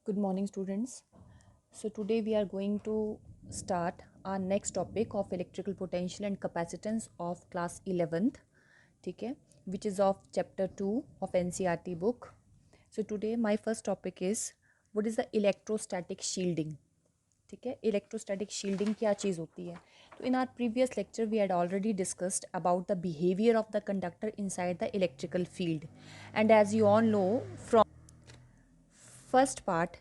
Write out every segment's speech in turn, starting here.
Good morning, students. So, today we are going to start our next topic of electrical potential and capacitance of class 11th, ठीक है, which is of chapter 2 of NCERT book. So, today my first topic is what is the electrostatic shielding. ठीक है, electrostatic shielding क्या चीज़ होती है. तो in our previous lecture we had already discussed about the behaviour of the conductor inside the electrical field and as you all know from first part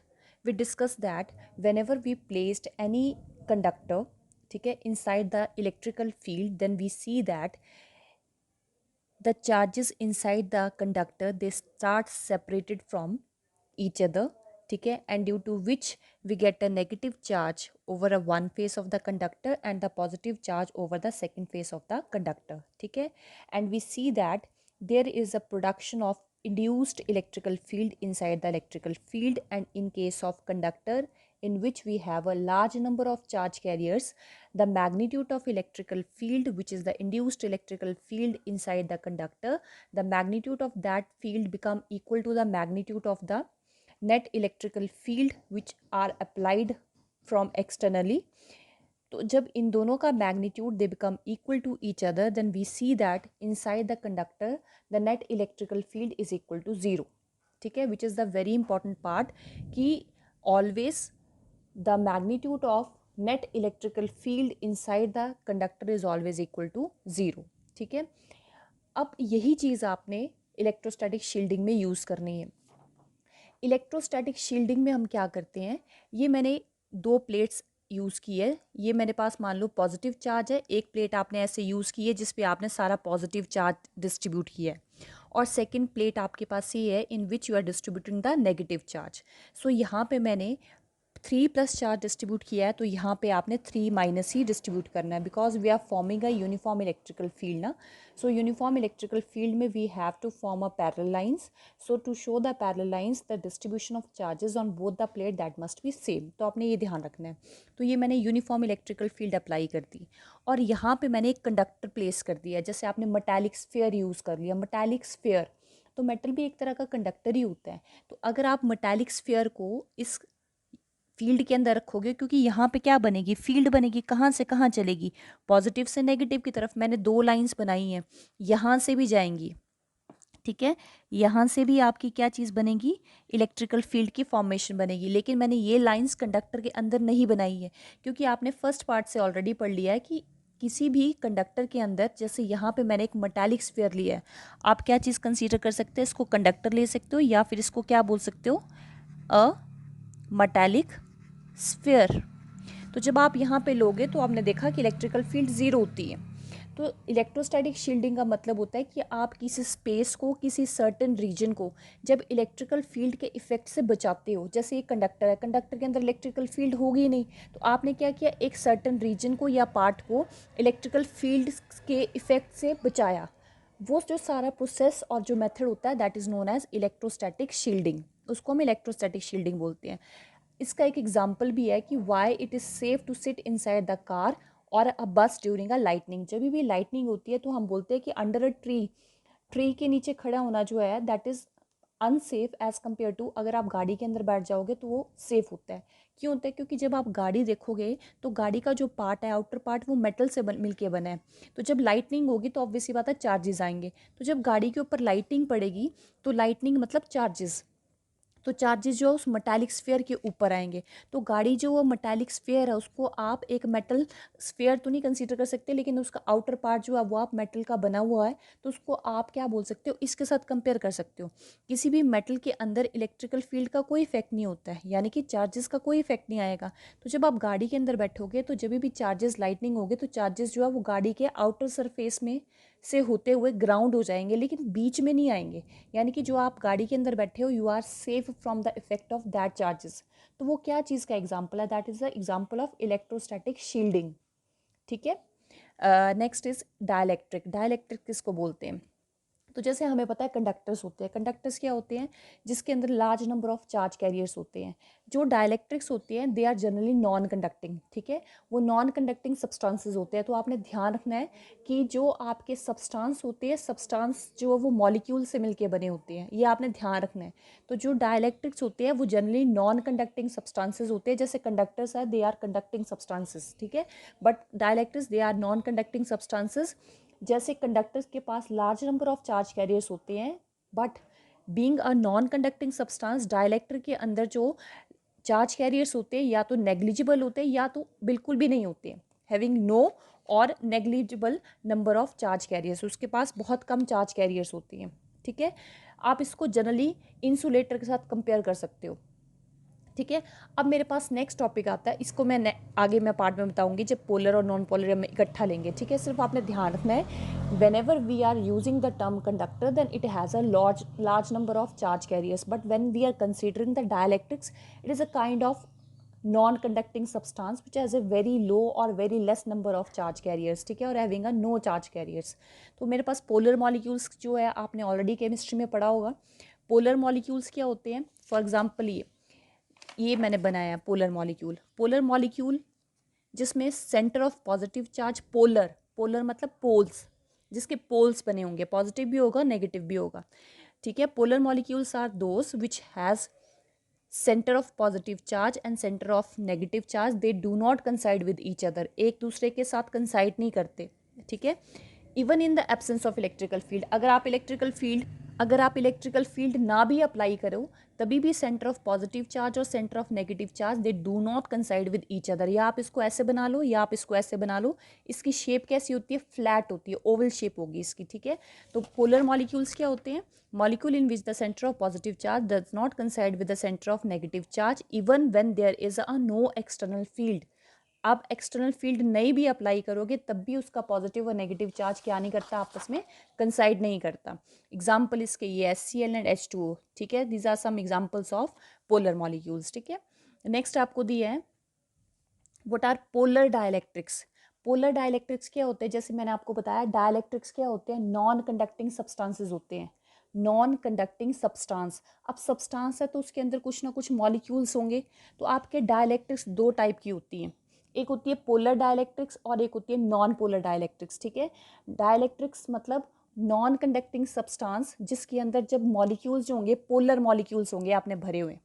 we discussed that whenever we placed any conductor, ठीक है, inside the electrical field, then we see that the charges inside the conductor they start separated from each other, ठीक है, and due to which we get a negative charge over a one face of the conductor and the positive charge over the second face of the conductor, ठीक है, and we see that there is a production of induced electrical field inside the electrical field, and in case of conductor in which we have a large number of charge carriers, the magnitude of electrical field which is the induced electrical field inside the conductor, the magnitude of that field become equal to the magnitude of the net electrical field which are applied from externally. तो जब इन दोनों का magnitude they become equal to each other then we see that inside the conductor the net electrical field is equal to zero, ठीक है, which is the very important part कि always the magnitude of net electrical field inside the conductor is always equal to zero, ठीक है. अब यही चीज़ आपने electrostatic shielding में use करनी है. इलेक्ट्रोस्टैटिक शील्डिंग में हम क्या करते हैं, ये मैंने दो प्लेट्स यूज़ की है. ये मेरे पास मान लो पॉजिटिव चार्ज है, एक प्लेट आपने ऐसे यूज़ की है जिस पे आपने सारा पॉजिटिव चार्ज डिस्ट्रीब्यूट किया है, और सेकंड प्लेट आपके पास ये है in which you are distributing the negative charge. So यहाँ पे मैंने 3+ चार्ज डिस्ट्रीब्यूट किया है, तो यहाँ पे आपने 3- ही डिस्ट्रीब्यूट करना है because we are forming a uniform electrical field ना. सो यूनिफॉर्म इलेक्ट्रिकल फील्ड में we have to form a parallel lines. So to show the parallel lines the distribution of charges on both the plate that must be same. तो आपने ये ध्यान रखना है. तो ये मैंने यूनिफॉर्म इलेक्ट्रिकल फील्ड अप्लाई कर दी, और यहाँ पे मैंने एक कंडक्टर प्लेस कर दिया. जैसे आपने मेटालिक स्फीयर यूज़ कर लिया, मेटालिक स्फीयर, तो मेटल भी एक तरह का कंडक्टर ही होता है. तो अगर आप मेटालिक स्फीयर को इस फील्ड के अंदर रखोगे, क्योंकि यहाँ पे क्या बनेगी, फील्ड बनेगी, कहाँ से कहाँ चलेगी, पॉजिटिव से नेगेटिव की तरफ. मैंने दो लाइंस बनाई हैं, यहाँ से भी जाएंगी, ठीक है, यहाँ से भी आपकी क्या चीज़ बनेगी, इलेक्ट्रिकल फील्ड की फॉर्मेशन बनेगी. लेकिन मैंने ये लाइंस कंडक्टर के अंदर नहीं बनाई है, क्योंकि आपने फर्स्ट पार्ट से ऑलरेडी पढ़ लिया है कि किसी भी कंडक्टर के अंदर, जैसे यहाँ पे मैंने एक मेटालिक स्फीयर लिया है, आप क्या चीज़ कंसीडर कर सकते हैं, इसको कंडक्टर ले सकते हो या फिर इसको क्या बोल सकते हो, अ मेटालिक स्फीयर. तो जब आप यहाँ पे लोगे तो आपने देखा कि इलेक्ट्रिकल फील्ड ज़ीरो होती है. तो इलेक्ट्रोस्टैटिक शील्डिंग का मतलब होता है कि आप किसी स्पेस को, किसी सर्टेन रीजन को जब इलेक्ट्रिकल फील्ड के इफेक्ट से बचाते हो. जैसे एक कंडक्टर है, कंडक्टर के अंदर इलेक्ट्रिकल फील्ड होगी नहीं, तो आपने क्या किया, एक सर्टेन रीजन को या पार्ट को इलेक्ट्रिकल फील्ड के इफेक्ट से बचाया. वो जो सारा प्रोसेस और जो मेथड होता है that is known as electrostatic shielding, उसको हम इलेक्ट्रोस्टैटिक शील्डिंग बोलते हैं. इसका एक एग्जाम्पल भी है कि why it is safe to sit inside the car और अ बस ड्यूरिंग अ लाइटनिंग. जब भी लाइटनिंग होती है तो हम बोलते हैं कि अंडर अ ट्री, ट्री के नीचे खड़ा होना जो है that is unsafe as compare to अगर आप गाड़ी के अंदर बैठ जाओगे तो वो सेफ होता है. क्यों होता है, क्योंकि जब आप गाड़ी देखोगे तो गाड़ी का जो पार्ट है, आउटर पार्ट, वो मेटल से मिल के बना है. तो जब लाइटनिंग होगी तो ऑब्वियसली बात है चार्जेस आएंगे. तो जब गाड़ी के ऊपर लाइटनिंग पड़ेगी तो लाइटनिंग मतलब चार्जेस, तो चार्जेस जो है उस मेटालिक स्फीयर के ऊपर आएंगे. तो गाड़ी जो वो मेटालिक स्फीयर है उसको आप एक मेटल स्फीयर तो नहीं कंसीडर कर सकते, लेकिन उसका आउटर पार्ट जो है वो आप मेटल का बना हुआ है, तो उसको आप क्या बोल सकते हो, इसके साथ कंपेयर कर सकते हो. किसी भी मेटल के अंदर इलेक्ट्रिकल फील्ड का कोई इफेक्ट नहीं होता है, यानी कि चार्जेस का कोई इफेक्ट नहीं आएगा. तो जब आप गाड़ी के अंदर बैठोगे तो जब भी चार्जेस लाइटनिंग होगी तो चार्जेस जो है वो गाड़ी के आउटर सरफेस में से होते हुए ग्राउंड हो जाएंगे, लेकिन बीच में नहीं आएंगे. यानी कि जो आप गाड़ी के अंदर बैठे हो you are safe from the effect of that charges. तो वो क्या चीज़ का एग्जाम्पल है, that is the example of electrostatic shielding, ठीक है. Next is dielectric. डायलैक्ट्रिक किसको बोलते हैं, तो जैसे हमें पता है कंडक्टर्स होते हैं, कंडक्टर्स क्या होते हैं, जिसके अंदर large number of charge carriers होते हैं। जो डाइलेक्ट्रिक्स होते हैं they are generally non conducting, ठीक है, वो नॉन कंडक्टिंग सब्सटेंसेस होते हैं। तो आपने ध्यान रखना है कि जो आपके सब्सटेंस होते हैं, सब्सटेंस जो वो मॉलिक्यूल से मिलके बने होते हैं, ये आपने ध्यान रखना है। तो जो डाइलेक्ट्रिक्स होते हैं वो जनरली नॉन कंडक्टिंग सब्सटेंसेस होते हैं। जैसे कंडक्टर्स है, दे आर कंडक्टिंग सब्सटेंसेस, ठीक है, but dielectrics they are non conducting substances. जैसे कंडक्टर्स के पास large number of charge carriers होते हैं, but being a non conducting substance, dielectric के अंदर जो चार्ज कैरियर्स होते हैं या तो नेग्लिजिबल होते हैं या तो बिल्कुल भी नहीं होते हैं, हैविंग नो और negligible number of charge carriers, उसके पास बहुत कम चार्ज कैरियर्स होती हैं, ठीक है। आप इसको जनरली इंसुलेटर के साथ कंपेयर कर सकते हो, ठीक है। अब मेरे पास नेक्स्ट टॉपिक आता है, इसको मैं आगे मैं पार्ट में बताऊंगी जब पोलर और नॉन पोलर हम इकट्ठा लेंगे, ठीक है। सिर्फ आपने ध्यान रखना है, whenever we are using the term conductor then it has a large number of charge carriers, but when we are considering the dielectrics it is a kind of non conducting substance which has a very low और very less number of charge carriers, ठीक है, और having a no charge carriers. तो मेरे पास polar molecules जो है आपने already chemistry में पढ़ा होगा। पोलर मॉलिक्यूल्स क्या होते हैं, फॉर एग्जाम्पल ये मैंने बनाया पोलर मॉलिक्यूल। पोलर मॉलिक्यूल जिसमें centre of positive charge, polar, polar मतलब पोल्स, जिसके पोल्स बने होंगे, पॉजिटिव भी होगा नेगेटिव भी होगा, ठीक है। Polar molecules are those which has centre of positive charge and centre of negative charge, they do not coincide with each other, एक दूसरे के साथ कंसाइड नहीं करते, ठीक है। Even in the absence of electrical field, अगर आप इलेक्ट्रिकल फील्ड ना भी अप्लाई करो तभी भी सेंटर ऑफ पॉजिटिव चार्ज और centre of negative charge they do not coincide with each other. या आप इसको ऐसे बना लो या आप इसको ऐसे बना लो, इसकी शेप कैसी होती है, फ्लैट होती है, ओवल शेप होगी इसकी, ठीक है। तो पोलर मॉलिक्यूल्स क्या होते हैं, molecule in which the centre of positive charge does not coincide with the centre of negative charge even when there is a no external field. आप एक्सटर्नल फील्ड नहीं भी अप्लाई करोगे तब भी उसका पॉजिटिव और नेगेटिव चार्ज क्या नहीं करता, आपस में कंसाइड नहीं करता। एग्जाम्पल इसके ये HCl एंड H2O, ठीक है, these are some examples of polar molecules, ठीक है। नेक्स्ट आपको दिया है what are polar dielectrics. Polar dielectrics क्या होते हैं, जैसे मैंने आपको बताया डाइलेक्ट्रिक्स क्या होते हैं, नॉन कंडक्टिंग सब्सटेंसेस होते हैं, नॉन कंडक्टिंग सब्सटेंस। अब सब्सटेंस है तो उसके अंदर कुछ ना कुछ मॉलिक्यूल्स होंगे, तो आपके डाइलेक्ट्रिक्स दो टाइप की होती हैं, एक होती है पोलर डाइलेक्ट्रिक्स और एक होती है नॉन पोलर डाइलेक्ट्रिक्स, ठीक है। डाइलेक्ट्रिक्स मतलब नॉन कंडक्टिंग सब्सटेंस जिसके अंदर जब मॉलिक्यूल्स जो होंगे पोलर मॉलिक्यूल्स होंगे आपने भरे हुए,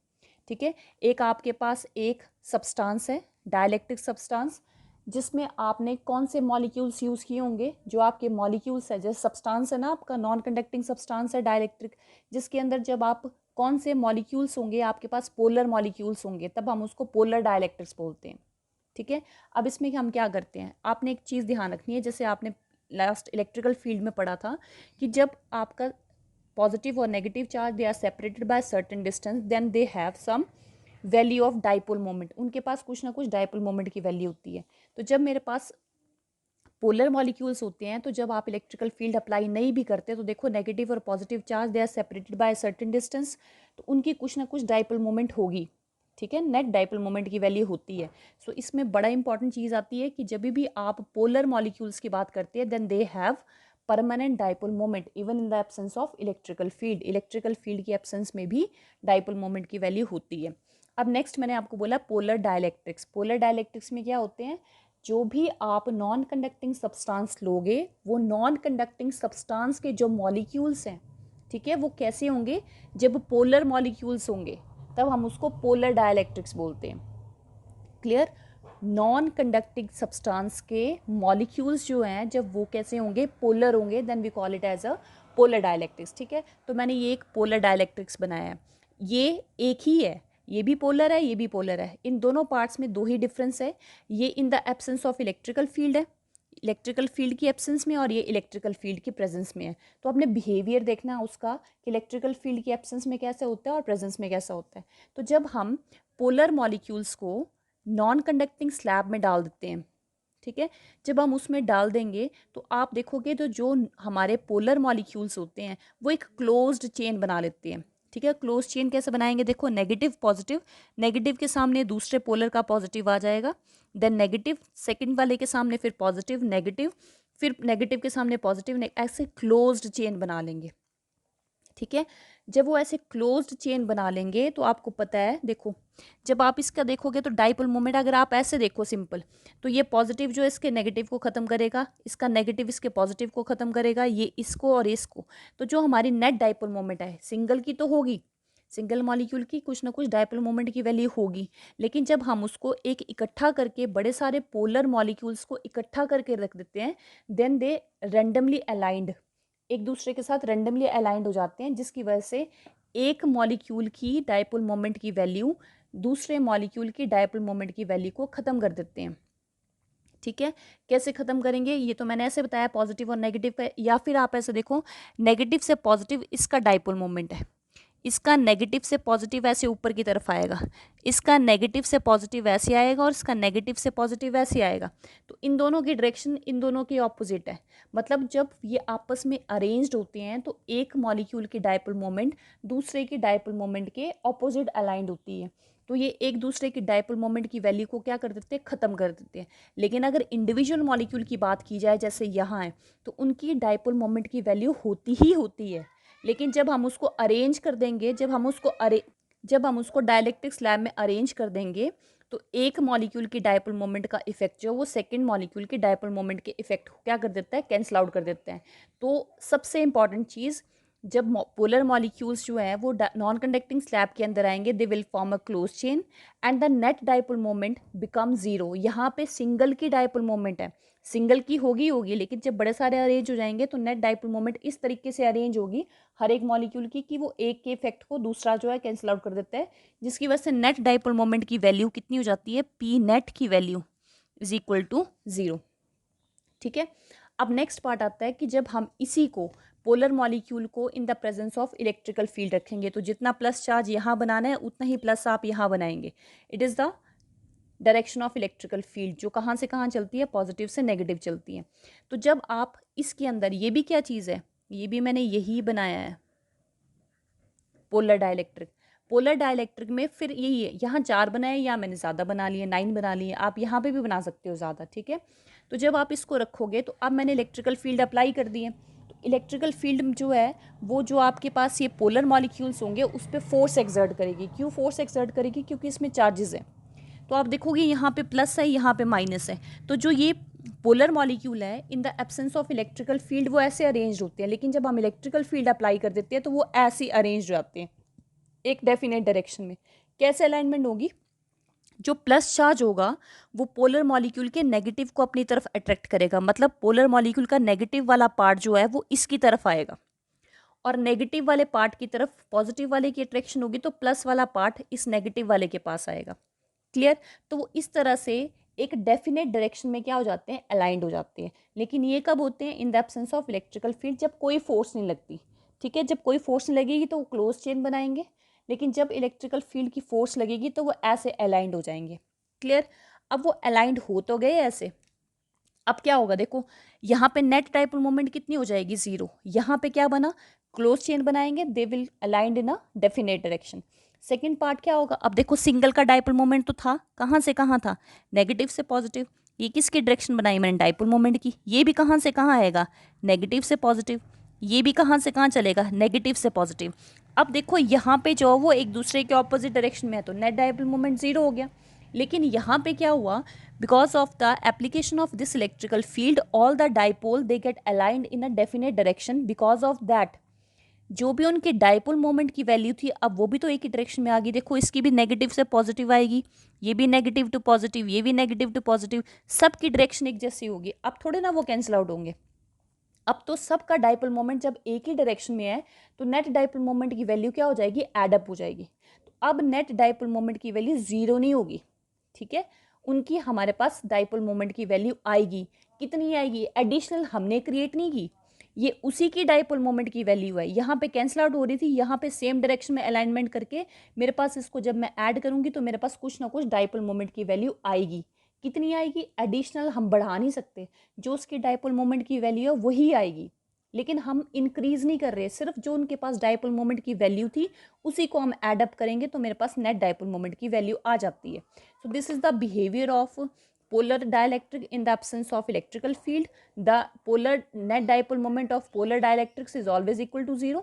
ठीक है। एक आपके पास एक सब्सटेंस है डाइलेक्ट्रिक सब्सटेंस जिसमें आपने कौन से मॉलिक्यूल्स यूज़ किए होंगे, जो आपके मॉलिक्यूल्स है, जैसे सब्सटेंस है ना आपका नॉन कंडक्टिंग सब्सटेंस है डाइलेक्ट्रिक, जिसके अंदर जब आप कौन से मॉलिक्यूल्स होंगे, आपके पास पोलर मॉलिक्यूल्स होंगे, तब हम उसको पोलर डाइलेक्ट्रिक्स बोलते हैं, ठीक है। अब इसमें हम क्या करते हैं, आपने एक चीज़ ध्यान रखनी है, जैसे आपने लास्ट इलेक्ट्रिकल फील्ड में पढ़ा था कि जब आपका पॉजिटिव और negative charge they are separated by certain distance then they have some value of dipole moment, उनके पास कुछ ना कुछ डाइपोल मोमेंट की वैल्यू होती है। तो जब मेरे पास पोलर मॉलिक्यूल्स होते हैं तो जब आप इलेक्ट्रिकल फील्ड अप्लाई नहीं भी करते तो देखो नेगेटिव और positive charge they are separated by certain distance, तो उनकी कुछ ना कुछ डाइपोल मोमेंट होगी, ठीक है, नेट डाइपोल मोमेंट की वैल्यू होती है। सो इसमें बड़ा इंपॉर्टेंट चीज़ आती है कि जब भी आप पोलर मॉलिक्यूल्स की बात करते हैं then they have permanent dipole moment even in the absence of electrical field, electrical field की एब्सेंस में भी डाइपोल मोमेंट की वैल्यू होती है। अब नेक्स्ट मैंने आपको बोला पोलर डाइलेक्ट्रिक्स। पोलर डाइलेक्ट्रिक्स में क्या होते हैं, जो भी आप नॉन कंडक्टिंग सब्सटेंस लोगे वो नॉन कंडक्टिंग सब्सटेंस के जो मॉलिक्यूल्स हैं, ठीक है, वो कैसे होंगे, जब पोलर मॉलिक्यूल्स होंगे तब हम उसको पोलर डाइलेक्ट्रिक्स बोलते हैं, क्लियर। नॉन कंडक्टिंग सब्सटेंस के मॉलिक्यूल्स जो हैं जब वो कैसे होंगे, पोलर होंगे, then we call it as a polar dielectrics, ठीक है। तो मैंने ये एक पोलर डाइलेक्ट्रिक्स बनाया है, ये एक ही है, ये भी पोलर है ये भी पोलर है, इन दोनों पार्ट्स में दो ही डिफरेंस है, ये इन the absence of electrical field है, इलेक्ट्रिकल फील्ड की एब्सेंस में, और ये इलेक्ट्रिकल फील्ड की प्रेजेंस में है। तो आपने बिहेवियर देखना है उसका कि इलेक्ट्रिकल फील्ड की एब्सेंस में कैसे होता है और प्रेजेंस में कैसा होता है। तो जब हम पोलर मॉलिक्यूल्स को नॉन कंडक्टिंग स्लैब में डाल देते हैं, ठीक है, जब हम उसमें डाल देंगे तो आप देखोगे तो जो हमारे पोलर मॉलिक्यूल्स होते हैं वो एक क्लोज्ड चेन बना लेते हैं, ठीक है। क्लोज चेन कैसे बनाएंगे, देखो नेगेटिव पॉजिटिव, नेगेटिव के सामने दूसरे पोलर का पॉजिटिव आ जाएगा, देन नेगेटिव सेकंड वाले के सामने फिर पॉजिटिव नेगेटिव, फिर नेगेटिव के सामने पॉजिटिव, ऐसे क्लोज्ड चेन बना लेंगे, ठीक है। जब वो ऐसे क्लोज्ड चेन बना लेंगे तो आपको पता है, देखो जब आप इसका देखोगे तो डाइपोल मोमेंट अगर आप ऐसे देखो सिंपल, तो ये पॉजिटिव जो है इसके नेगेटिव को ख़त्म करेगा, इसका नेगेटिव इसके पॉजिटिव को ख़त्म करेगा, ये इसको और इसको। तो जो हमारी नेट डाइपोल मोमेंट है सिंगल की तो होगी, सिंगल मॉलिक्यूल की कुछ ना कुछ डाइपोल मोमेंट की वैल्यू होगी, लेकिन जब हम उसको एक इकट्ठा करके बड़े सारे पोलर मॉलिक्यूल्स को इकट्ठा करके रख देते हैं, देन दे रेंडमली अलाइंड, एक दूसरे के साथ रेंडमली अलाइंड हो जाते हैं, जिसकी वजह से एक मॉलिक्यूल की डाइपोल मोमेंट की वैल्यू दूसरे मॉलिक्यूल की डाइपोल मोमेंट की वैल्यू को ख़त्म कर देते हैं। ठीक है, कैसे ख़त्म करेंगे ये तो मैंने ऐसे बताया, पॉजिटिव और नेगेटिव का, या फिर आप ऐसे देखो नेगेटिव से पॉजिटिव इसका डाइपोल मोमेंट है, इसका नेगेटिव से पॉजिटिव ऐसे ऊपर की तरफ आएगा, इसका नेगेटिव से पॉजिटिव ऐसे आएगा और इसका नेगेटिव से पॉजिटिव ऐसे आएगा। तो इन दोनों की डायरेक्शन इन दोनों की ऑपोजिट है। मतलब जब ये आपस में अरेंज्ड होते हैं तो एक मॉलिक्यूल की डाइपोल मोमेंट दूसरे की डाइपोल मोमेंट के ऑपोजिट अलाइंड होती है, तो ये एक दूसरे की डाइपोल मोमेंट की वैल्यू को क्या कर देते हैं, ख़त्म कर देते हैं। लेकिन अगर इंडिविजुअल मॉलिक्यूल की बात की जाए जैसे यहाँ है, तो उनकी डाइपोल मोमेंट की वैल्यू होती ही होती है, लेकिन जब हम उसको अरेंज कर देंगे, जब हम उसको डायलेक्ट्रिक स्लैब में अरेंज कर देंगे, तो एक मॉलिक्यूल की डाइपोल मोमेंट का इफेक्ट जो वो सेकंड मॉलिक्यूल की डाइपोल मोमेंट के इफेक्ट को क्या कर देता है, कैंसल आउट कर देता है। तो सबसे इंपॉर्टेंट चीज़, जब पोलर मॉलिक्यूल्स जो हैं वो नॉन कंडक्टिंग स्लैब के अंदर आएंगे, they will form a close chain and the net dipole moment become zero. यहाँ पे सिंगल की डाइपोल मोमेंट है, सिंगल की होगी, लेकिन जब बड़े सारे अरेंज हो जाएंगे तो नेट डाइपोल मोमेंट इस तरीके से अरेंज होगी हर एक मॉलिक्यूल की कि वो एक के इफेक्ट को दूसरा जो है कैंसिल आउट कर देता है, जिसकी वजह से नेट डाइपोल मोमेंट की वैल्यू कितनी हो जाती है, पी नेट की value is equal to zero. ठीक है, अब नेक्स्ट पार्ट आता है कि जब हम इसी को पोलर मॉलिक्यूल को in the presence of electrical field रखेंगे, तो जितना प्लस चार्ज यहाँ बनाना है उतना ही प्लस आप यहाँ बनाएंगे। It is the direction of electrical field, जो कहाँ से कहाँ चलती है, पॉजिटिव से नेगेटिव चलती है। तो जब आप इसके अंदर, ये भी क्या चीज़ है, ये भी मैंने यही बनाया है पोलर डाइलेक्ट्रिक। पोलर डाइलेक्ट्रिक में फिर यही है, यहाँ 4 बनाए या मैंने ज़्यादा बना लिए, 9 बना लिए, आप यहाँ पे भी बना सकते हो ज़्यादा। ठीक है, तो जब आप इसको रखोगे तो अब मैंने इलेक्ट्रिकल फील्ड अप्लाई कर दिए, तो इलेक्ट्रिकल फील्ड जो है वो जो आपके पास ये पोलर मॉलिक्यूल्स होंगे उस पर फोर्स एक्सर्ट करेगी। क्यों फोर्स एक्सर्ट करेगी, क्योंकि इसमें चार्जेस हैं। तो आप देखोगे यहाँ पे प्लस है, यहाँ पे माइनस है, तो जो ये पोलर मॉलिक्यूल है इन the absence of electrical field वो ऐसे अरेंज होते हैं, लेकिन जब हम इलेक्ट्रिकल फील्ड अप्लाई कर देते हैं तो वो ऐसे अरेंज हो जाते हैं एक डेफिनेट डायरेक्शन में। कैसे अलाइनमेंट होगी, जो प्लस चार्ज होगा वो पोलर मॉलिक्यूल के नेगेटिव को अपनी तरफ अट्रैक्ट करेगा, मतलब पोलर मॉलिक्यूल का नेगेटिव वाला पार्ट जो है वो इसकी तरफ आएगा, और नेगेटिव वाले पार्ट की तरफ पॉजिटिव वाले की अट्रैक्शन होगी तो प्लस वाला पार्ट इस नेगेटिव वाले के पास आएगा। क्लियर, तो वो इस तरह से एक डेफिनेट डायरेक्शन में क्या हो जाते हैं, अलाइंड हो जाते हैं। लेकिन ये कब होते हैं, इन the absence of electrical field, जब कोई फोर्स नहीं लगती। ठीक है, जब कोई फोर्स नहीं लगेगी तो वो क्लोज चेन बनाएंगे, लेकिन जब इलेक्ट्रिकल फील्ड की फोर्स लगेगी तो वो ऐसे अलाइंड हो जाएंगे। क्लियर, अब वो अलाइंड हो तो गए ऐसे, अब क्या होगा देखो, यहाँ पे नेट डाइपोल मोमेंट कितनी हो जाएगी, जीरो। यहाँ पे क्या बना, क्लोज चेन बनाएंगे, they will aligned in a definite direction. Second part क्या होगा, अब देखो सिंगल का डाइपोल मोमेंट तो था, कहाँ से कहाँ था, नेगेटिव से पॉजिटिव। ये किसकी डायरेक्शन बनाई मैंने, डाइपोल मोमेंट की। ये भी कहाँ से कहाँ आएगा, नेगेटिव से पॉजिटिव। ये भी कहाँ से कहाँ चलेगा, नेगेटिव से पॉजिटिव। अब देखो यहाँ पे जो वो एक दूसरे के ऑपोजिट डायरेक्शन में है, तो नेट डाइपोल मोमेंट जीरो हो गया। लेकिन यहाँ पे क्या हुआ, because of the application of this electrical field all the dipole they get aligned in a definite direction, because of that जो भी उनके डाइपोल मोमेंट की वैल्यू थी अब वो भी तो एक ही डायरेक्शन में आ गई। देखो इसकी भी नेगेटिव से पॉजिटिव आएगी, ये भी नेगेटिव टू पॉजिटिव, ये भी नेगेटिव टू पॉजिटिव, सबकी डायरेक्शन एक जैसी होगी। अब थोड़े ना वो कैंसिल आउट होंगे, अब तो सबका डाइपोल मोमेंट जब एक ही डायरेक्शन में है तो नेट डाइपोल मोमेंट की वैल्यू क्या हो जाएगी, एडअप हो जाएगी। तो अब नेट डाइपोल मोमेंट की वैल्यू जीरो नहीं होगी। ठीक है, उनकी हमारे पास डाइपोल मोमेंट की वैल्यू आएगी, कितनी आएगी, एडिशनल हमने क्रिएट नहीं की, ये उसी की डाइपोल मोमेंट की वैल्यू है। यहाँ पे कैंसिल आउट हो रही थी, यहाँ पे सेम डायरेक्शन में अलाइनमेंट करके मेरे पास इसको जब मैं ऐड करूँगी तो मेरे पास कुछ ना कुछ डाइपोल मोमेंट की वैल्यू आएगी। कितनी आएगी, एडिशनल हम बढ़ा नहीं सकते, जो उसकी डाइपोल मोमेंट की वैल्यू है वही आएगी, लेकिन हम इंक्रीज नहीं कर रहे, सिर्फ जो उनके पास डाइपोल मोमेंट की वैल्यू थी उसी को हम ऐड अप करेंगे तो मेरे पास नेट डाइपोल मोमेंट की वैल्यू आ जाती है। So this is the behaviour of polar dielectric in the absence of electrical field. The polar net dipole moment of polar dielectrics is always equal to 0.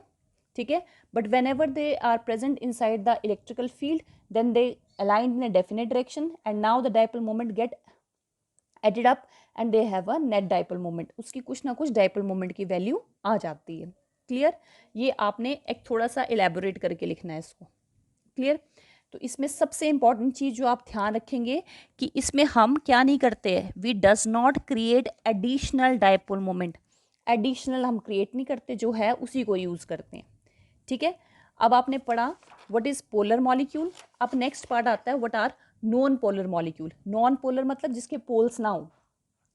ठीक है, but whenever they are present inside the electrical field then they aligned in a definite direction and now the dipole moment get added up and they have a net dipole moment, उसकी कुछ ना कुछ dipole moment की value आ जाती है। Clear, ये आपने एक थोड़ा सा इलेबोरेट करके लिखना है इसको। क्लियर, तो इसमें सबसे इंपॉर्टेंट चीज़ जो आप ध्यान रखेंगे कि इसमें हम क्या नहीं करते हैं, we does not create additional dipole moment, additional हम क्रिएट नहीं करते, जो है उसी को यूज़ करते हैं। ठीक है, अब आपने पढ़ा व्हाट इज पोलर मॉलिक्यूल। अब नेक्स्ट पार्ट आता है what are non polar molecule. Non polar मतलब जिसके पोल्स ना हो।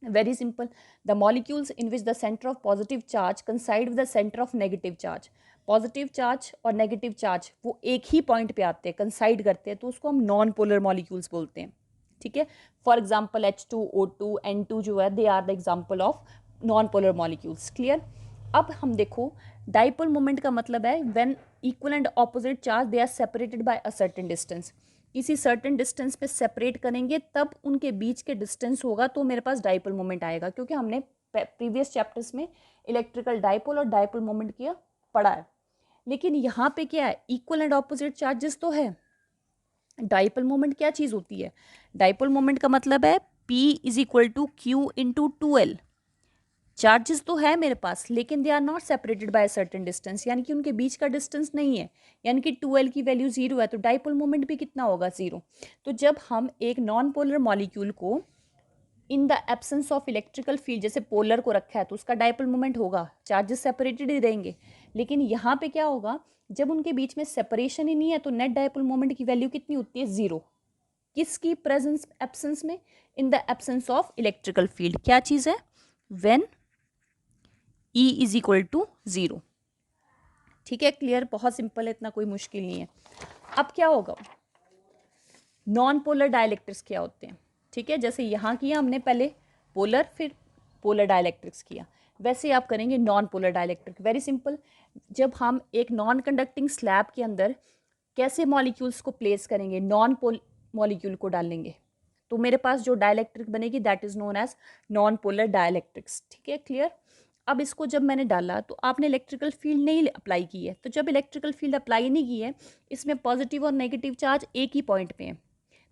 Very simple, the molecules in which the centre of positive charge coincide with the centre of negative charge. Positive charge और negative charge वो एक ही point पे आते हैं, कंसाइड करते हैं, तो उसको हम नॉन पोलर मॉलिक्यूल्स बोलते हैं। ठीक है, फॉर एग्जाम्पल H2O2 N2 जो है, they are the example of non polar molecules. Clear, अब हम देखो डाइपोल मोमेंट का मतलब है when equal and opposite charge they are separated by a certain distance. किसी सर्टेन डिस्टेंस पे सेपरेट करेंगे तब उनके बीच के डिस्टेंस होगा तो मेरे पास डाइपोल मोमेंट आएगा, क्योंकि हमने प्रीवियस चैप्टर्स में इलेक्ट्रिकल डाइपोल और डाइपोल मोमेंट किया पढ़ा है। लेकिन यहाँ पे क्या है, इक्वल एंड ऑपोजिट चार्जेस तो है। डाइपोल मोमेंट क्या चीज़ होती है, डाइपोल मोमेंट का मतलब है P is equal to Q into 2L। Charges तो है मेरे पास लेकिन they are not separated by certain distance, यानी कि उनके बीच का डिस्टेंस नहीं है, यानी कि 2L की वैल्यू 0 है, तो डाइपोल मोमेंट भी कितना होगा, 0। तो जब हम एक नॉन पोलर मॉलिक्यूल को इन the absence of electrical field, जैसे पोलर को रखा है तो उसका डाइपोल मोमेंट होगा, चार्जेस सेपरेटेड ही रहेंगे। लेकिन यहाँ पे क्या होगा, जब उनके बीच में सेपरेशन ही नहीं है तो नेट डाइपोल मोमेंट की वैल्यू कितनी होती है, 0। किसकी प्रेजेंस, एब्सेंस में, in the absence of electrical field. क्या चीज़ है, when E is equal to 0। ठीक है, क्लियर, बहुत सिंपल है, इतना कोई मुश्किल नहीं है। अब क्या होगा, नॉन पोलर डाइलेक्ट्रिक्स क्या होते हैं। ठीक है, जैसे यहाँ किया हमने पहले पोलर, फिर पोलर डाइलेक्ट्रिक्स किया, वैसे आप करेंगे non polar dielectric. Very simple, जब हम एक नॉन कंडक्टिंग स्लैब के अंदर कैसे मॉलिक्यूल्स को प्लेस करेंगे, नॉन पोल मॉलिक्यूल को डालेंगे, तो मेरे पास जो डाइलेक्ट्रिक बनेगी that is known as non polar dielectrics. ठीक है, क्लियर। अब इसको जब मैंने डाला तो आपने इलेक्ट्रिकल फील्ड नहीं अप्लाई की है, तो जब इलेक्ट्रिकल फील्ड अप्लाई नहीं की है, इसमें पॉजिटिव और नेगेटिव चार्ज एक ही पॉइंट पे हैं,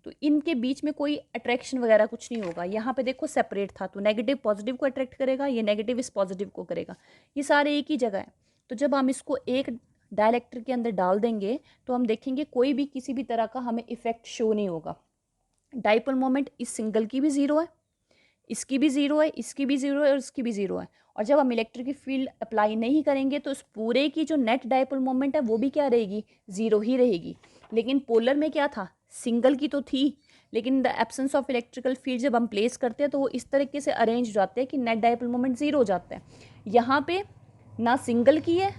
तो इनके बीच में कोई अट्रैक्शन वगैरह कुछ नहीं होगा। यहाँ पे देखो सेपरेट था, तो नेगेटिव पॉजिटिव को अट्रैक्ट करेगा, ये नेगेटिव इस पॉजिटिव को करेगा, ये सारे एक ही जगह है। तो जब हम इसको एक डाइलेक्ट्रिक के अंदर डाल देंगे तो हम देखेंगे कोई भी किसी भी तरह का हमें इफेक्ट शो नहीं होगा। डाइपोल मोमेंट इस सिंगल की भी 0 है, इसकी भी 0 है, इसकी भी 0 है और इसकी भी 0 है। और जब हम इलेक्ट्रिक फील्ड अप्लाई नहीं करेंगे तो उस पूरे की जो नेट डाइपोल मोमेंट है वो भी क्या रहेगी, 0 ही रहेगी। लेकिन पोलर में क्या था, सिंगल की तो थी, लेकिन the absence of electrical field जब हम प्लेस करते हैं तो वो इस तरीके से अरेंज हो जाते हैं कि नेट डाइपोल मोमेंट 0 हो जाता है। यहाँ पे ना सिंगल की है,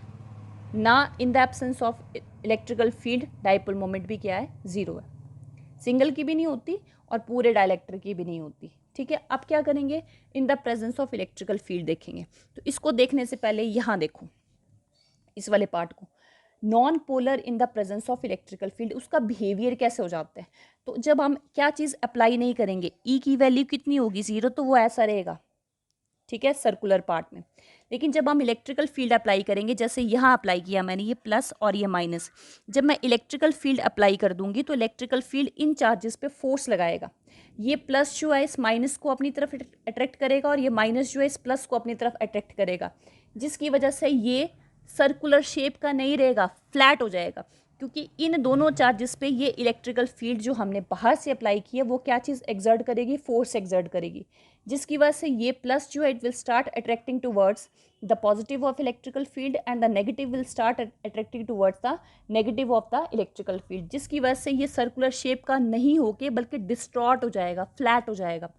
ना इन the absence of electrical field dipole moment भी क्या है, 0 है। सिंगल की भी नहीं होती और पूरे डाइलेक्ट्रिक की भी नहीं होती। ठीक है, अब क्या करेंगे, in the presence of electrical field देखेंगे। तो इसको देखने से पहले यहाँ देखो इस वाले पार्ट को, non polar in the presence of electrical field, उसका बिहेवियर कैसे हो जाता है। तो जब हम क्या चीज़ अप्लाई नहीं करेंगे, ई की वैल्यू कितनी होगी, 0, तो वो ऐसा रहेगा। ठीक है, सर्कुलर पार्ट में। लेकिन जब हम इलेक्ट्रिकल फील्ड अप्लाई करेंगे, जैसे यहाँ अप्लाई किया मैंने, ये प्लस और ये माइनस, जब मैं इलेक्ट्रिकल फील्ड अप्लाई कर दूंगी तो इलेक्ट्रिकल फील्ड इन चार्जेस पे फोर्स लगाएगा। ये प्लस जो है इस माइनस को अपनी तरफ अट्रैक्ट करेगा और ये माइनस जो है इस प्लस को अपनी तरफ अट्रैक्ट करेगा, जिसकी वजह से ये सर्कुलर शेप का नहीं रहेगा, फ्लैट हो जाएगा, क्योंकि इन दोनों चार्जेस पे ये इलेक्ट्रिकल फील्ड जो हमने बाहर से अप्लाई की है वो क्या चीज़ एक्सर्ट करेगी, फोर्स एक्सर्ट करेगी, जिसकी वजह से ये प्लस जो है it will start attracting towards the positive of electrical field and the negative will start attracting towards the negative of the electrical field, जिसकी वजह से ये सर्कुलर शेप का नहीं होके बल्कि डिस्टॉर्ट हो जाएगा, फ्लैट हो जाएगा।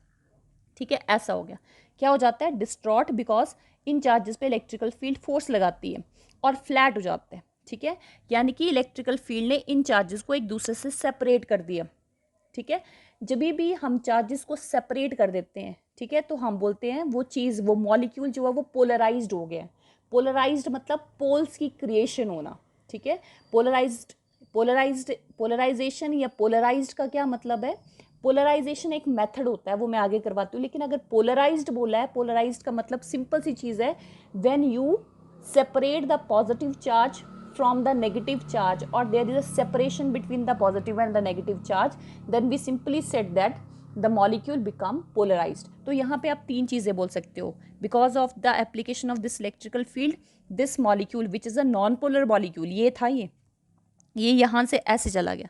ठीक है, ऐसा हो गया, क्या हो जाता है, डिस्टॉर्ट, बिकॉज इन चार्जेस पे इलेक्ट्रिकल फील्ड फोर्स लगाती है और फ्लैट हो जाता है। ठीक है, यानी कि इलेक्ट्रिकल फील्ड ने इन चार्जेस को एक दूसरे से सेपरेट कर दिया। ठीक है, जब भी हम चार्जेस को सेपरेट कर देते हैं, ठीक है, तो हम बोलते हैं वो चीज़, वो मॉलिक्यूल जो है वो पोलराइज्ड हो गया है। पोलराइज्ड मतलब पोल्स की क्रिएशन होना। ठीक है, पोलराइजेशन या पोलराइज्ड का क्या मतलब है, पोलराइजेशन एक मेथड होता है, वो मैं आगे करवाती हूँ, लेकिन अगर पोलराइज्ड बोला है, पोलराइज्ड का मतलब सिंपल सी चीज़ है, when you separate the positive charge from the negative charge or there is a separation between the positive and the negative charge, then we simply said that the molecule become polarized. तो यहाँ पे आप तीन चीज़ें बोल सकते हो. Because of the application of this electrical field, this molecule which is a non-polar molecule, ये था ये यहाँ से ऐसे चला गया.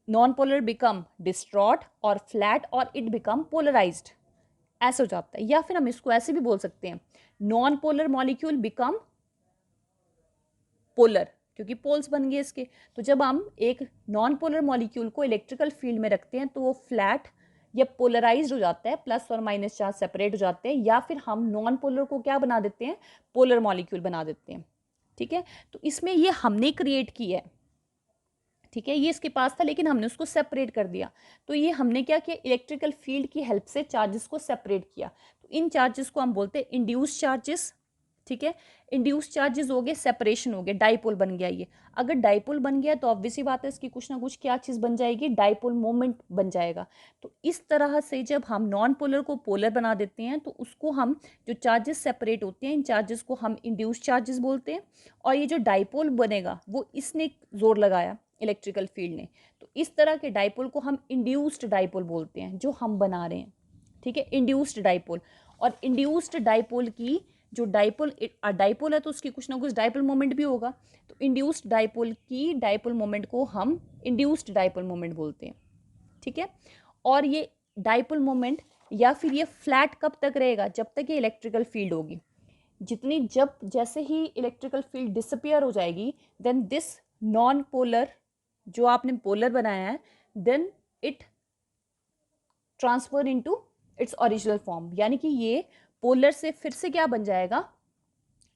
Non-polar become distraught और flat और it become polarized. ऐसे हो जाता है. या फिर हम इसको ऐसे भी बोल सकते हैं, non polar molecule become polar, क्योंकि पोल्स बन गए इसके. तो जब हम एक नॉन पोलर मॉलिक्यूल को इलेक्ट्रिकल फील्ड में रखते हैं तो वो फ्लैट या पोलराइज्ड हो जाता है, प्लस और माइनस चार्ज सेपरेट हो जाते हैं, या फिर हम नॉन पोलर को क्या बना देते हैं, पोलर मॉलिक्यूल बना देते हैं. ठीक है, तो इसमें ये हमने क्रिएट किया है. ठीक है, ये इसके पास था लेकिन हमने उसको सेपरेट कर दिया. तो ये हमने क्या किया, इलेक्ट्रिकल फील्ड की हेल्प से चार्जेस को सेपरेट किया. तो इन चार्जेस को हम बोलते हैं इंड्यूस चार्जेस. ठीक है, इंड्यूस चार्जेस हो गए, सेपरेशन हो गए, डाइपोल बन गया ये. अगर डाइपोल बन गया तो ऑब्वियसली बात है इसकी कुछ ना कुछ क्या चीज़ बन जाएगी, डाइपोल मोमेंट बन जाएगा. तो इस तरह से जब हम नॉन पोलर को पोलर बना देते हैं तो उसको हम, जो चार्जेस सेपरेट होते हैं इन चार्जेस को हम इंड्यूस चार्जेस बोलते हैं. और ये जो डाइपोल बनेगा वो इसने जोर लगाया इलेक्ट्रिकल फील्ड ने, तो इस तरह के डाइपोल को हम इंड्यूस्ड डाइपोल बोलते हैं जो हम बना रहे हैं. ठीक है, इंड्यूस्ड डाइपोल. और इंड्यूस्ड डाइपोल की जो डाइपोल है तो उसकी कुछ ना कुछ डाइपोल मोमेंट भी होगा. तो इंड्यूस्ड डाइपोल की डाइपोल मोमेंट को हम इंड्यूस्ड डाइपोल मोमेंट बोलते हैं. ठीक है, और ये डाइपोल मोमेंट या फिर ये फ्लैट कब तक रहेगा, जब तक ये इलेक्ट्रिकल फील्ड होगी. जैसे ही इलेक्ट्रिकल फील्ड डिसअपियर हो जाएगी, देन दिस नॉन पोलर जो आपने पोलर बनाया है, then it transfer into its original form. यानी कि ये पोलर से फिर से क्या बन जाएगा,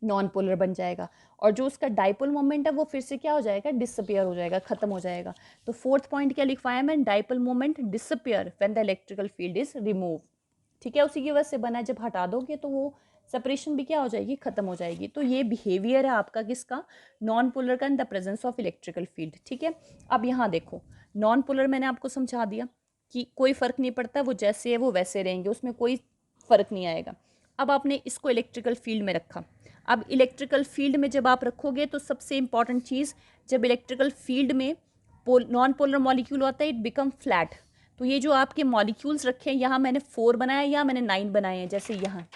नॉन पोलर बन जाएगा. और जो उसका डाइपोल मोमेंट है वो फिर से क्या हो जाएगा, डिसअपियर हो जाएगा, खत्म हो जाएगा. तो फोर्थ पॉइंट क्या लिखवाया मैंने, dipole moment disappear when the electrical field is remove. ठीक है, उसी की वजह से बना है. जब हटा दोगे तो वो सेपरेशन भी क्या हो जाएगी, खत्म हो जाएगी. तो ये बिहेवियर है आपका किसका, नॉन पोलर का in the presence of electrical field. ठीक है, अब यहाँ देखो, नॉन पोलर मैंने आपको समझा दिया कि कोई फर्क नहीं पड़ता, वो जैसे है वो वैसे रहेंगे, उसमें कोई फर्क नहीं आएगा. अब आपने इसको इलेक्ट्रिकल फील्ड में रखा. अब इलेक्ट्रिकल फील्ड में जब आप रखोगे तो सबसे इंपॉर्टेंट चीज़, जब इलेक्ट्रिकल फील्ड में नॉन पोलर मॉलिक्यूल होता है, इट बिकम फ्लैट. तो ये जो आपके मॉलिक्यूल्स रखे हैं, यहाँ मैंने 4 बनाया, यहाँ मैंने 9 बनाए हैं, जैसे यहाँ.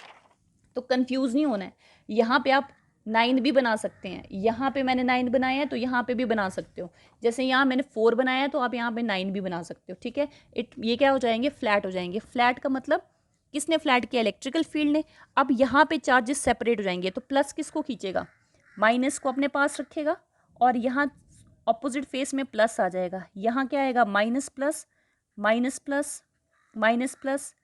तो कंफ्यूज नहीं होना है, यहाँ पे आप 9 भी बना सकते हैं, यहाँ पे मैंने 9 बनाया है तो यहाँ पे भी बना सकते हो. जैसे यहाँ मैंने 4 बनाया है तो आप यहाँ पे 9 भी बना सकते हो. ठीक है, ये क्या हो जाएंगे, फ्लैट हो जाएंगे. फ्लैट का मतलब किसने फ्लैट किया, इलेक्ट्रिकल फील्ड ने. अब यहाँ पे चार्जेस सेपरेट हो जाएंगे, तो प्लस किसको खींचेगा, माइनस को अपने पास रखेगा, और यहाँ ऑपोजिट फेस में प्लस आ जाएगा. यहाँ क्या आएगा, minus plus minus plus minus plus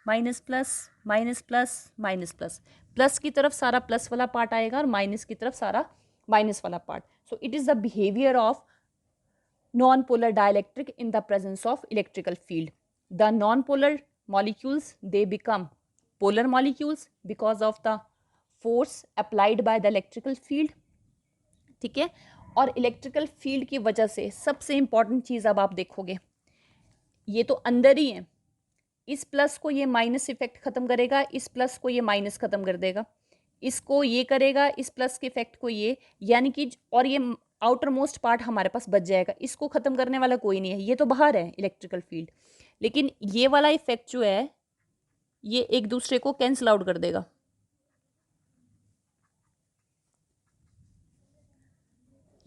minus plus minus plus minus plus. Plus की तरफ सारा प्लस वाला पार्ट आएगा और माइनस की तरफ सारा माइनस वाला part. So it is the behaviour of non polar dielectric in the presence of electrical field. The non polar molecules they become polar molecules because of the force applied by the electrical field. ठीक है, और electrical field की वजह से सबसे important चीज़ अब आप देखोगे, ये तो अंदर ही है, इस प्लस को ये माइनस इफेक्ट खत्म करेगा, इस प्लस को ये माइनस खत्म कर देगा, इसको ये करेगा, इस प्लस के इफेक्ट को ये, यानी कि और ये आउटर मोस्ट पार्ट हमारे पास बच जाएगा. इसको खत्म करने वाला कोई नहीं है, ये तो बाहर है इलेक्ट्रिकल फील्ड. लेकिन ये वाला इफेक्ट जो है ये एक दूसरे को कैंसिल आउट कर देगा.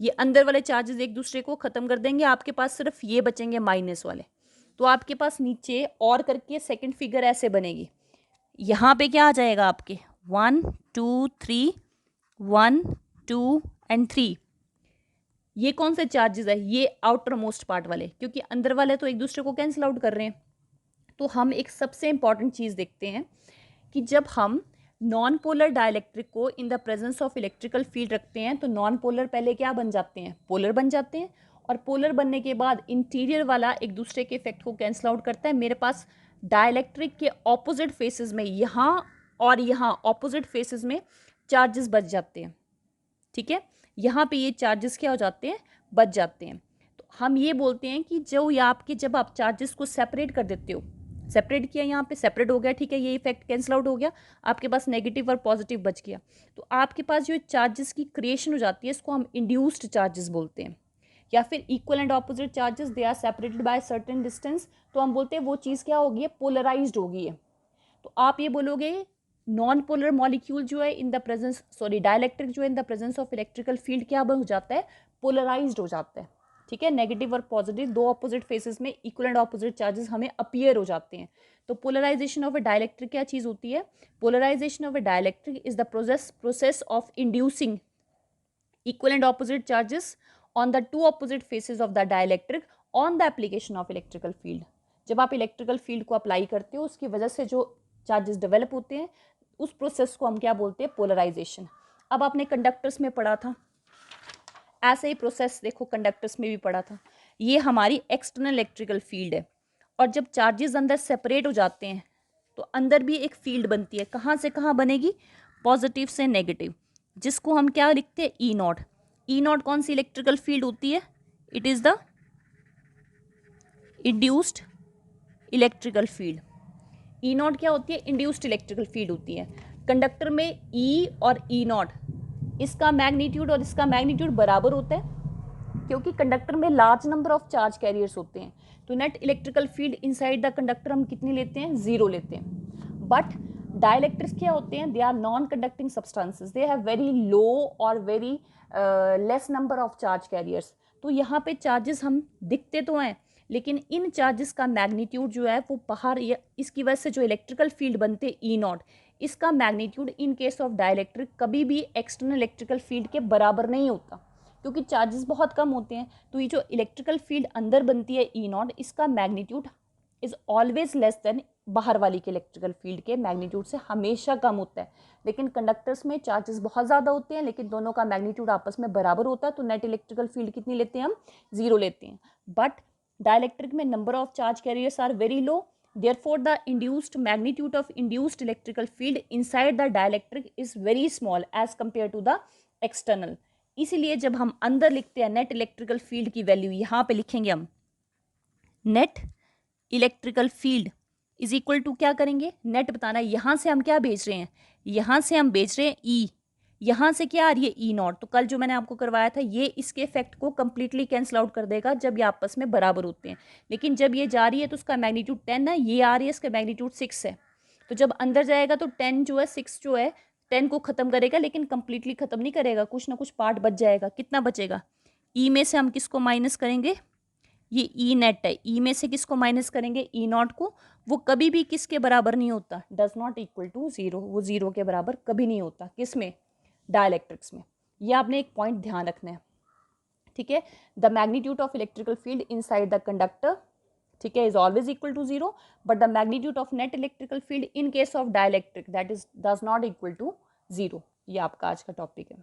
ये अंदर वाले चार्जेस एक दूसरे को खत्म कर देंगे, आपके पास सिर्फ ये बचेंगे माइनस वाले. तो आपके पास नीचे और करके सेकंड फिगर ऐसे बनेगी. यहाँ पे क्या आ जाएगा आपके 1 2 3 1 2 एंड 3. ये कौन से चार्जेस है, ये आउटर मोस्ट पार्ट वाले, क्योंकि अंदर वाले तो एक दूसरे को कैंसिल आउट कर रहे हैं. तो हम एक सबसे इंपॉर्टेंट चीज़ देखते हैं कि जब हम नॉन पोलर डाइलेक्ट्रिक को in the presence of electrical field रखते हैं तो नॉन पोलर पहले क्या बन जाते हैं, पोलर बन जाते हैं. और पोलर बनने के बाद इंटीरियर वाला एक दूसरे के इफेक्ट को कैंसिल आउट करता है. मेरे पास डाइलेक्ट्रिक के ऑपोजिट फेसेस में, यहाँ और यहाँ ऑपोजिट फेसेस में चार्जेस बच जाते हैं. ठीक है, यहाँ पे ये चार्जेस क्या हो जाते हैं, बच जाते हैं. तो हम ये बोलते हैं कि जो ये आपके, जब आप चार्जेस को सेपरेट कर देते हो, सेपरेट किया, यहाँ पे सेपरेट हो गया, ठीक है, ये इफेक्ट कैंसिल आउट हो गया, आपके पास नेगेटिव और पॉजिटिव बच गया। तो आपके पास जो चार्जेस की क्रिएशन हो जाती है इसको हम इंड्यूस्ड चार्जेस बोलते हैं, या फिर equal and opposite charges they are separated by certain distance, तो हम बोलते हैं वो चीज़ क्या होगी है, पोलराइज्ड होगी है। तो आप ये बोलोगे नॉन पोलर मॉलिक्यूल जो है in the presence, sorry dielectric जो है in the presence of electrical field क्या हो जाता है, पोलराइज्ड हो जाता है, ठीक है। नेगेटिव और पॉजिटिव दो ऑपोजिट फेसेस में इक्वल एंड ऑपोजिट चार्जेस हमें अपीयर हो जाते हैं। तो पोलराइजेशन ऑफ ए डाइलेक्ट्रिक क्या चीज़ होती है, polarisation of a dielectric is the process of inducing equal and opposite charges on the two opposite faces of the dielectric on the application of electrical field। जब आप electrical field को apply करते हो उसकी वजह से जो चार्जेस डेवलप होते हैं उस प्रोसेस को हम क्या बोलते हैं, पोलराइजेशन। अब आपने कंडक्टर्स में पढ़ा था, ऐसे ही प्रोसेस देखो कंडक्टर्स में भी पढ़ा था। ये हमारी एक्सटर्नल इलेक्ट्रिकल फील्ड है, और जब चार्जेस अंदर सेपरेट हो जाते हैं तो अंदर भी एक फील्ड बनती है, कहाँ से कहाँ बनेगी, पॉजिटिव से नेगेटिव, जिसको हम क्या लिखते हैं, ई नॉट। ई नॉट कौन सी इलेक्ट्रिकल फील्ड होती है, it is the induced electrical field. E not क्या होती है, इंड्यूस्ड इलेक्ट्रिकल फील्ड होती है। कंडक्टर में ई और ई नॉट, इसका मैग्नीट्यूड और इसका मैग्नीट्यूड बराबर होता है, क्योंकि कंडक्टर में large number of charge carriers होते हैं। तो net electrical field inside the conductor हम कितनी लेते हैं, 0 लेते हैं। बट डाइलेक्ट्रिक्स क्या होते हैं, they are non conducting substances, they have very low और very less number of charge carriers. तो यहाँ पे चार्जेस हम दिखते तो हैं, लेकिन इन चार्जेस का मैग्नीट्यूड जो है वो बाहर, इसकी वजह से जो इलेक्ट्रिकल फील्ड बनते हैं ई नॉट, इसका magnitude in case of dielectric कभी भी एक्सटर्नल इलेक्ट्रिकल फील्ड के बराबर नहीं होता, क्योंकि चार्जेस बहुत कम होते हैं। तो ये जो इलेक्ट्रिकल फील्ड अंदर बनती है ई नॉट, इसका magnitude is always less than बाहर वाली के इलेक्ट्रिकल फील्ड के मैग्नीट्यूड से हमेशा कम होता है। लेकिन कंडक्टर्स में चार्जेस बहुत ज़्यादा होते हैं, लेकिन दोनों का मैग्नीट्यूड आपस में बराबर होता है, तो नेट इलेक्ट्रिकल फील्ड कितनी लेते हैं हम, 0 लेते हैं। बट डाइलेक्ट्रिक में number of charge carriers are very low, therefore the induced magnitude of induced electrical field inside the dielectric is very small as compared to the external। इसीलिए जब हम अंदर लिखते हैं नेट इलेक्ट्रिकल फील्ड की value, यहाँ पे लिखेंगे हम net electrical field is equal to, क्या करेंगे, नेट बताना है, यहाँ से हम क्या भेज रहे हैं, यहाँ से हम भेज रहे हैं ई, यहाँ से क्या आ रही है, ई नॉट। तो कल जो मैंने आपको करवाया था ये इसके इफेक्ट को कंप्लीटली कैंसिल आउट कर देगा जब ये आपस में बराबर होते हैं। लेकिन जब ये जा रही है तो उसका मैग्नीट्यूड 10 है, ये आ रही है इसका मैग्नीट्यूड 6 है। तो जब अंदर जाएगा तो 10 जो है 6 जो है 10 को ख़त्म करेगा, लेकिन कंप्लीटली ख़त्म नहीं करेगा, कुछ ना कुछ पार्ट बच जाएगा। कितना बचेगा, ई में से हम किसको माइनस करेंगे, ये ई नेट है, ई में से किसको माइनस करेंगे, ई नॉट को। वो कभी भी किसके बराबर नहीं होता, डज नॉट इक्वल टू 0, वो 0 के बराबर कभी नहीं होता, किस में, डाइलेक्ट्रिक्स में। ये आपने एक पॉइंट ध्यान रखना है, ठीक है। The magnitude of electrical field inside the conductor, ठीक है, is always equal to 0, but the magnitude of net electrical field in case of dielectric that is does not equal to 0। ये आपका आज का टॉपिक है।